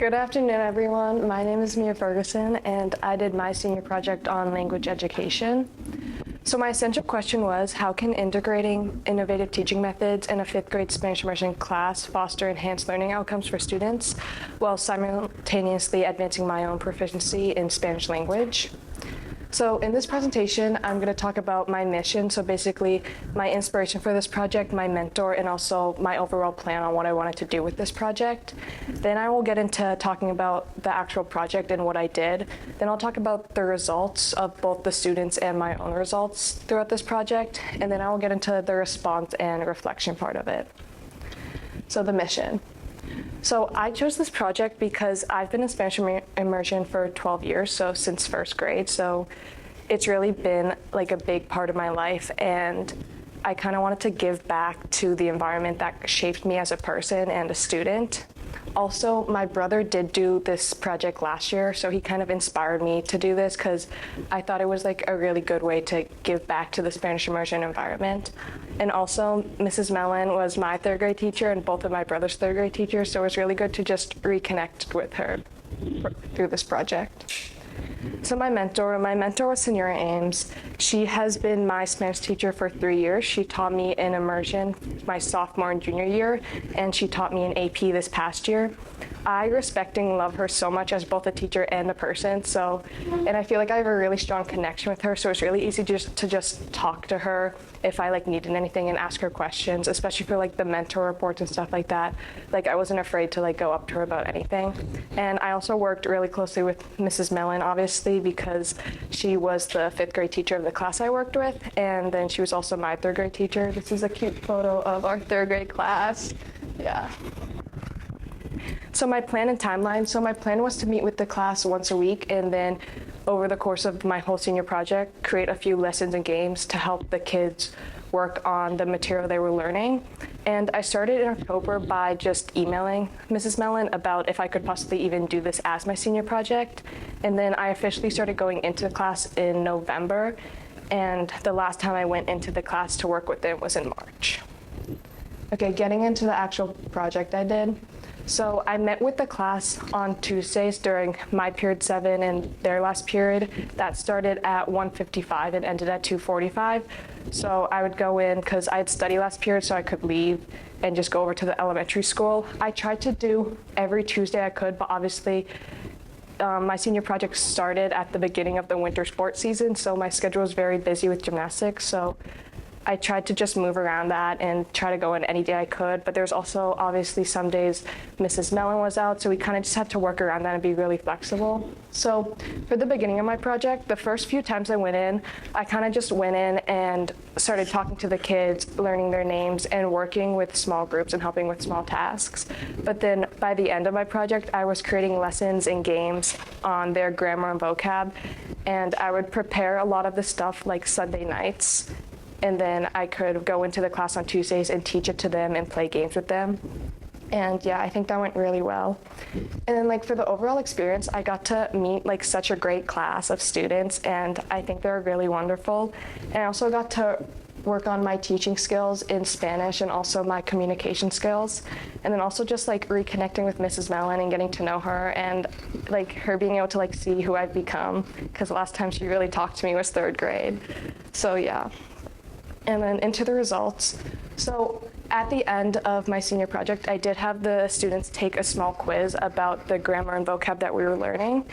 Good afternoon, everyone. My name is Ferguson, and I did my senior project on language education. So my essential question was, how can integrating innovative teaching methods in a fifth grade Spanish immersion class foster enhanced learning outcomes for students while simultaneously advancing my own proficiency in Spanish language? So in this presentation, I'm going to talk about my mission, so basically my inspiration for this project, my mentor, and also my overall plan on what I wanted to do with this project. Then I will get into talking about the actual project and what I did. Then I'll talk about the results of both the students and my own results throughout this project, and then I will get into the response and reflection part of it. So the mission. So I chose this project because I've been in Spanish immersion for 12 years, so since first grade. So it's really been like a big part of my life, and I kind of wanted to give back to the environment that shaped me as a person and a student. Also, my brother did do this project last year, so he kind of inspired me to do this because I thought it was like a really good way to give back to the Spanish immersion environment. And also, Mrs. Mellon was my third grade teacher and both of my brother's third grade teachers, so it was really good to just reconnect with her through this project. So my mentor was Senora Ames. She has been my Spanish teacher for 3 years. She taught me in immersion my sophomore and junior year, and she taught me in AP this past year. I respect and love her so much as both a teacher and a person. And I feel like I have a really strong connection with her. So it's really easy to just talk to her if I needed anything and ask her questions, especially for the mentor reports and stuff like that. I wasn't afraid to go up to her about anything. And I also worked really closely with Mrs. Mellon, obviously, because she was the fifth grade teacher of the class I worked with. And then she was also my third grade teacher. This is a cute photo of our third grade class. Yeah. So my plan and timeline. So my plan was to meet with the class once a week, and then over the course of my whole senior project, create a few lessons and games to help the kids work on the material they were learning. And I started in October by just emailing Mrs. Mellon about if I could possibly even do this as my senior project. And then I officially started going into the class in November, and the last time I went into the class to work with them was in March. Okay, getting into the actual project I did. So I met with the class on Tuesdays during my period 7 and their last period. That started at 1:55 and ended at 2:45. So I would go in because I had study last period, so I could leave and just go over to the elementary school. I tried to do every Tuesday I could, but obviously my senior project started at the beginning of the winter sports season, so my schedule was very busy with gymnastics. So I tried to just move around that and try to go in any day I could, but there's also obviously some days Mrs. Mellon was out, so we kind of just had to work around that and be really flexible. So for the beginning of my project, the first few times I went in, I kind of just went in and started talking to the kids, learning their names, and working with small groups and helping with small tasks. But then by the end of my project, I was creating lessons and games on their grammar and vocab, and I would prepare a lot of the stuff Sunday nights. And then I could go into the class on Tuesdays and teach it to them and play games with them. And yeah, I think that went really well. And then for the overall experience, I got to meet such a great class of students, and I think they're really wonderful. And I also got to work on my teaching skills in Spanish and also my communication skills. And then also just reconnecting with Mrs. Mellon and getting to know her, and her being able to see who I've become, because the last time she really talked to me was third grade. So yeah. And then into the results. So at the end of my senior project, I did have the students take a small quiz about the grammar and vocab that we were learning,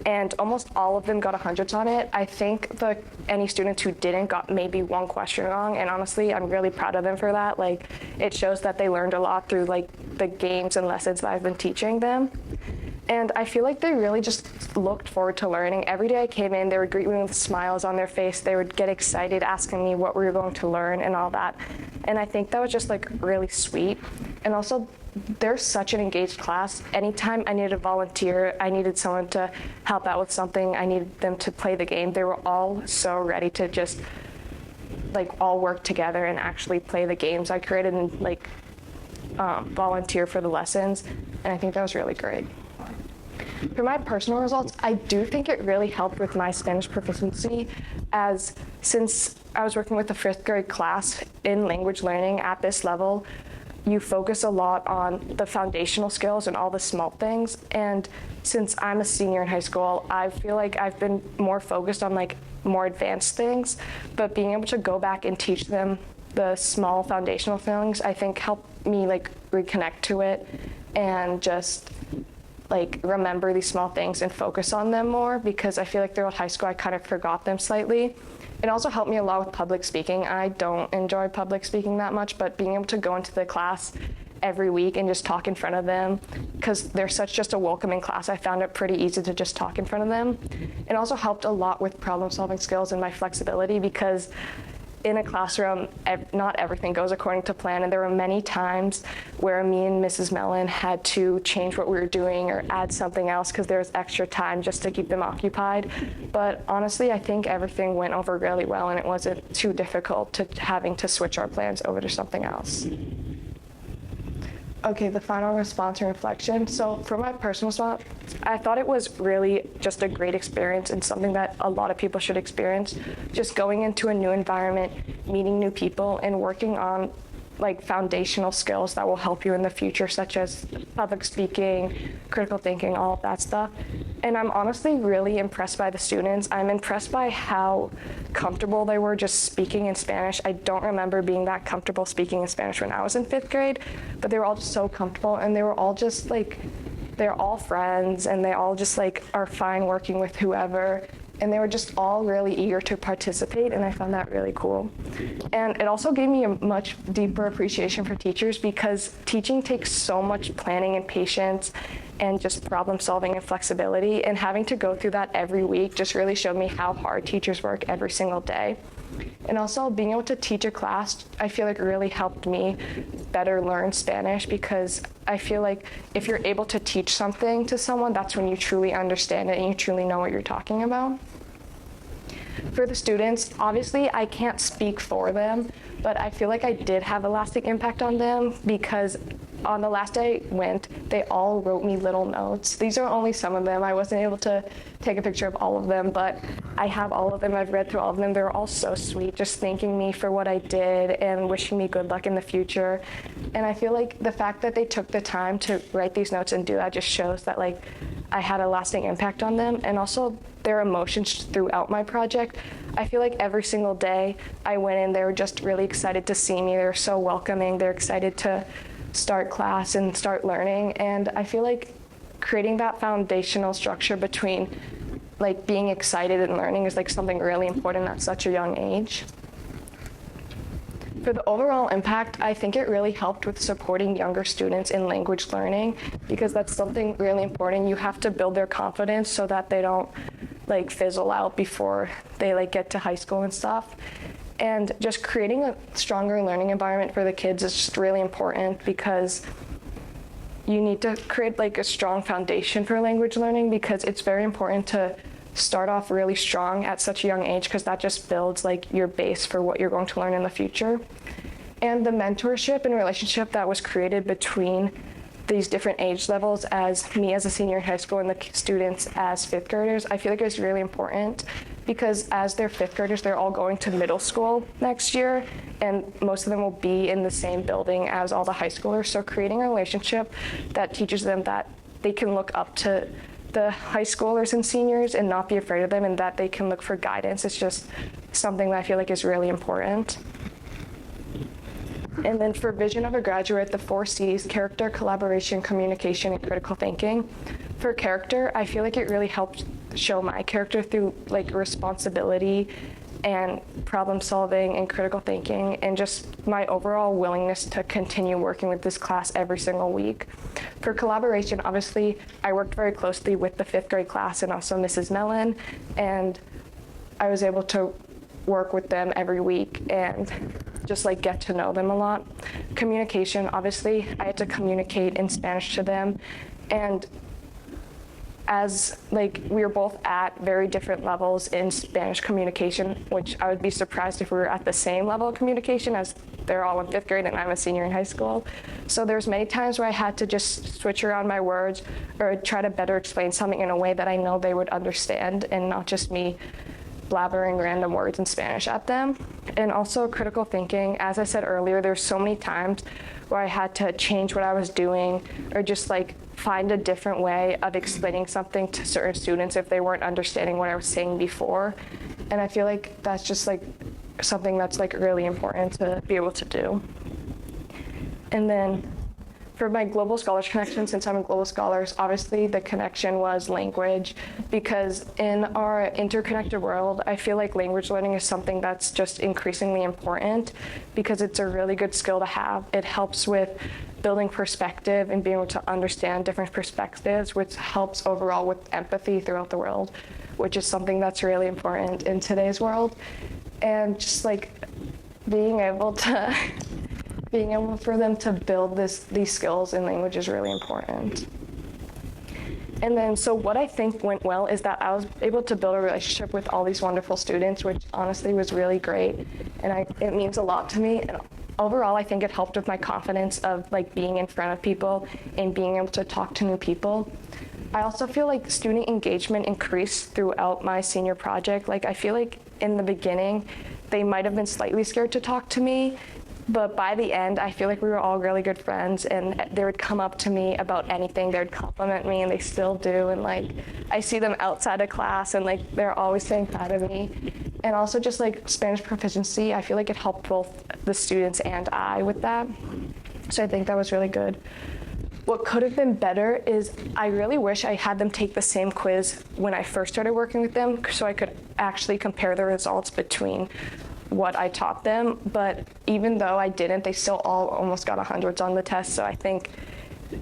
and almost all of them got 100s on it. I think any students who didn't got maybe one question wrong, and honestly, I'm really proud of them for that. It shows that they learned a lot through the games and lessons that I've been teaching them. And I feel they really just looked forward to learning. Every day I came in, they would greet me with smiles on their face. They would get excited asking me what we were going to learn and all that. And I think that was just really sweet. And also, they're such an engaged class. Anytime I needed a volunteer, I needed someone to help out with something, I needed them to play the game, they were all so ready to just all work together and actually play the games I created and volunteer for the lessons. And I think that was really great. For my personal results, I do think it really helped with my Spanish proficiency, as since I was working with a fifth grade class in language learning at this level, you focus a lot on the foundational skills and all the small things. And since I'm a senior in high school, I feel like I've been more focused on like more advanced things, but being able to go back and teach them the small foundational things, I think helped me like reconnect to it and just like remember these small things and focus on them more, because I feel like throughout high school I kind of forgot them slightly. It also helped me a lot with public speaking. I don't enjoy public speaking that much, but being able to go into the class every week and just talk in front of them, because they're such just a welcoming class, I found it pretty easy to just talk in front of them. It also helped a lot with problem solving skills and my flexibility, because in a classroom, not everything goes according to plan, and there were many times where me and Mrs. Mellon had to change what we were doing or add something else because there was extra time just to keep them occupied. But honestly, I think everything went over really well, and it wasn't too difficult to having to switch our plans over to something else. Okay, the final response and reflection. So for my personal response, I thought it was really just a great experience and something that a lot of people should experience. Just going into a new environment, meeting new people, and working on like foundational skills that will help you in the future, such as public speaking, critical thinking, all of that stuff. And I'm honestly really impressed by the students. I'm impressed by how comfortable they were just speaking in Spanish. I don't remember being that comfortable speaking in Spanish when I was in 5th grade, but they were all just so comfortable, and they were all just like, they're all friends, and they all just like are fine working with whoever. And they were just all really eager to participate, and I found that really cool. And it also gave me a much deeper appreciation for teachers, because teaching takes so much planning and patience and just problem solving and flexibility, and having to go through that every week just really showed me how hard teachers work every single day. And also being able to teach a class, I feel like really helped me better learn Spanish, because I feel like if you're able to teach something to someone, that's when you truly understand it and you truly know what you're talking about. For the students, obviously I can't speak for them, but I feel like I did have a lasting impact on them, because on the last day I went, they all wrote me little notes. These are only some of them. I wasn't able to take a picture of all of them, but I have all of them. I've read through all of them. They're all so sweet, just thanking me for what I did and wishing me good luck in the future. And I feel like the fact that they took the time to write these notes and do that just shows that like I had a lasting impact on them, and also their emotions throughout my project. I feel like every single day I went in, they were just really excited to see me. They were so welcoming. They're excited to start class and start learning. And I feel like creating that foundational structure between like being excited and learning is like something really important at such a young age. For the overall impact, I think it really helped with supporting younger students in language learning, because that's something really important. You have to build their confidence so that they don't like fizzle out before they like get to high school and stuff. And just creating a stronger learning environment for the kids is just really important, because you need to create like a strong foundation for language learning, because it's very important to start off really strong at such a young age, because that just builds like your base for what you're going to learn in the future. And the mentorship and relationship that was created between these different age levels, as me as a senior in high school and the students as 5th graders, I feel like it's really important, because as they're 5th graders, they're all going to middle school next year, and most of them will be in the same building as all the high schoolers. So creating a relationship that teaches them that they can look up to the high schoolers and seniors and not be afraid of them, and that they can look for guidance, it's just something that I feel like is really important. And then for vision of a graduate, the 4 C's: character, collaboration, communication, and critical thinking. For character, I feel like it really helped show my character through like responsibility and problem solving and critical thinking, and just my overall willingness to continue working with this class every single week. For collaboration, obviously, I worked very closely with the 5th grade class and also Mrs. Mellon, and I was able to work with them every week and just like get to know them a lot. Communication, obviously, I had to communicate in Spanish to them, and as like we were both at very different levels in Spanish communication, which I would be surprised if we were at the same level of communication, as they're all in 5th grade and I'm a senior in high school. So there's many times where I had to just switch around my words or try to better explain something in a way that I know they would understand, and not just me blabbering random words in Spanish at them. And also critical thinking. As I said earlier, there's so many times where I had to change what I was doing or just like find a different way of explaining something to certain students if they weren't understanding what I was saying before. And I feel like that's just like something that's like really important to be able to do. And then for my Global Scholars connection, since I'm a Global Scholars, obviously the connection was language, because in our interconnected world, I feel like language learning is something that's just increasingly important because it's a really good skill to have. It helps with building perspective and being able to understand different perspectives, which helps overall with empathy throughout the world, which is something that's really important in today's world. And just like being able for them to build these skills in language is really important. And then, so what I think went well is that I was able to build a relationship with all these wonderful students, which honestly was really great. And it means a lot to me. And overall, I think it helped with my confidence of like being in front of people and being able to talk to new people. I also feel like student engagement increased throughout my senior project. Like I feel like in the beginning, they might have been slightly scared to talk to me, but by the end, I feel like we were all really good friends, and they would come up to me about anything. They would compliment me, and they still do. And like, I see them outside of class, and like, they're always saying hi to me. And also just like Spanish proficiency, I feel like it helped both the students and I with that. So I think that was really good. What could have been better is I really wish I had them take the same quiz when I first started working with them, so I could actually compare the results between what I taught them. But even though I didn't, they still all almost got 100s on the test. So I think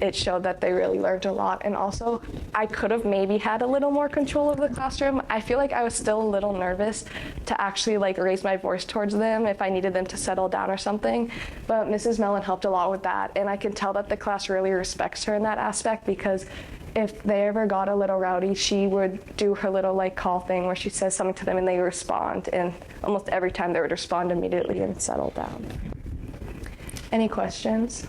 it showed that they really learned a lot. And also, I could have maybe had a little more control of the classroom. I feel like I was still a little nervous to actually like raise my voice towards them if I needed them to settle down or something. But Mrs. Mellon helped a lot with that. And I can tell that the class really respects her in that aspect, because if they ever got a little rowdy, she would do her little like call thing where she says something to them and they respond. And almost every time they would respond immediately and settle down. Any questions?